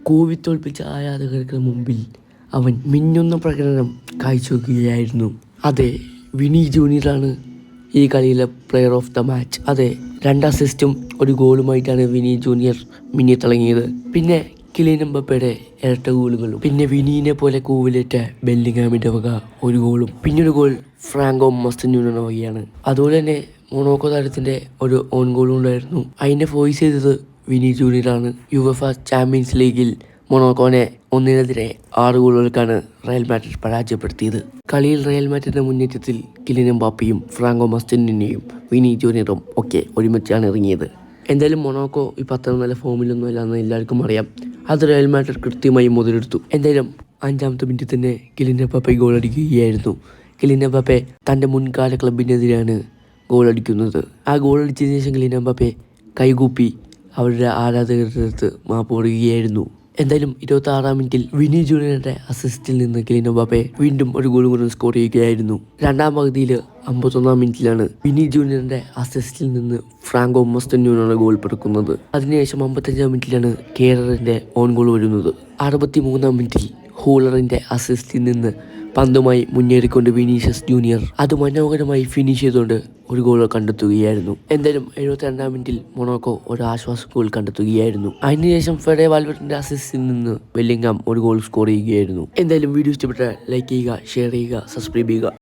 കൂവിത്തോൽപ്പിച്ച ആരാധകർക്ക് മുമ്പിൽ അവൻ മിന്നുന്ന പ്രകടനം കാഴ്ചവെക്കുകയായിരുന്നു. അതെ, വിനി ജൂനിയറാണ് ഈ കളിയിലെ പ്ലെയർ ഓഫ് ദ മാച്ച്. അതെ, 2 അസിസ്റ്റും 1 ഗോളുമായിട്ടാണ് വിനി ജൂനിയർ മിന്നിത്തിളങ്ങിയത്. പിന്നെ കിലിയൻ എംബാപ്പയുടെ ഇരട്ട ഗോളുകളും, പിന്നെ വിനീനെ പോലെ കൂവിലേറ്റ ബെല്ലിംഗ്ഹാമിൻ്റെ വക 1 ഗോളും, പിന്നെ 1 ഗോൾ ഫ്രാങ്കോ മസ്തന്യൂനയുടെ വകയാണ്. അതുപോലെ തന്നെ മൊണോക്കോ താരത്തിൻ്റെ ഒരു ഓൺ ഗോളും ഉണ്ടായിരുന്നു. അതിനെ ഫോയ്സ് ചെയ്തത് വിനി ജൂനിയറാണ്. യുവേഫ ചാമ്പ്യൻസ് ലീഗിൽ മൊണോക്കോനെ 1-നെതിരെ 6 ഗോളുകൾക്കാണ് റയൽ മാഡ്രിഡ് പരാജയപ്പെടുത്തിയത്. കളിയിൽ റയൽ മാഡ്രിഡിന്റെ മുന്നേറ്റത്തിൽ കിലിയൻ എംബാപ്പയും ഫ്രാങ്കോ മസ്തന്യൂനയും വിനി ജൂനിയറും ഒക്കെ ഒരുമിച്ചാണ് ഇറങ്ങിയത്. എന്തായാലും മൊണോക്കോ ഇപ്പോൾ അത്ര നല്ല ഫോമിലൊന്നും അല്ലാന്ന് എല്ലാവർക്കും അറിയാം. അത് റയൽ മാഡ്രിഡ് കൃത്യമായി മുതലെടുത്തു. എന്തായാലും 5-ാമത്തെ മിനിറ്റിൽ തന്നെ കിലിയൻ എംബാപ്പെ ഗോൾ അടിക്കുകയായിരുന്നു. കിലിയൻ എംബാപ്പെ തൻ്റെ മുൻകാല ക്ലബിനെതിരെയാണ് ഗോൾ അടിക്കുന്നത്. ആ ഗോൾ അടിച്ചതിന് ശേഷം കിലിയൻ എംബാപ്പെ കൈകൂപ്പി അവരുടെ ആരാധകരുടെ അടുത്ത് മാപ്പ് പറയുകയായിരുന്നു. എന്തായാലും 26-ാം മിനിറ്റിൽ വിനി ജൂനിയറുടെ അസിസ്റ്റിൽ നിന്ന് കിലിയൻ എംബാപ്പെ വീണ്ടും 1 ഗോൾ കൂടി സ്കോർ ചെയ്യുകയായിരുന്നു. 2-ാം പകുതിയിൽ 51-ാം മിനിറ്റിലാണ് വിനി ജൂനിയറിന്റെ അസിസ്റ്റിൽ നിന്ന് ഫ്രാങ്കോ മസ്തന്യൂനാണ് ഗോൾ പിടിക്കുന്നത്. അതിനുശേഷം 55-ാം മിനിറ്റിലാണ് കേററിന്റെ ഓൺ ഗോൾ വരുന്നത്. 63-ാം മിനിറ്റിൽ ഹൂളറിന്റെ അസിസ്റ്റിൽ നിന്ന് പന്തുമായി മുന്നേറിക്കൊണ്ട് വിനീഷ്യസ് ജൂനിയർ അത് മനോഹരമായി ഫിനിഷ് ചെയ്തുകൊണ്ട് 1 ഗോൾ കണ്ടെത്തുകയായിരുന്നു. എന്തായാലും 72-ാം മിനിറ്റിൽ മൊണോക്കോ ഒരു ആശ്വാസ ഗോൾ കണ്ടെത്തുകയായിരുന്നു. അതിനുശേഷം ഫെഡെ വാൽവെർഡിന്റെ അസിസ്റ്റിൽ നിന്ന് ബെല്ലിംഗ്ഹാം 1 ഗോൾ സ്കോർ ചെയ്യുകയായിരുന്നു. എന്തായാലും വീഡിയോ ഇഷ്ടപ്പെട്ടാൽ ലൈക്ക് ചെയ്യുക, ഷെയർ ചെയ്യുക, സബ്സ്ക്രൈബ് ചെയ്യുക.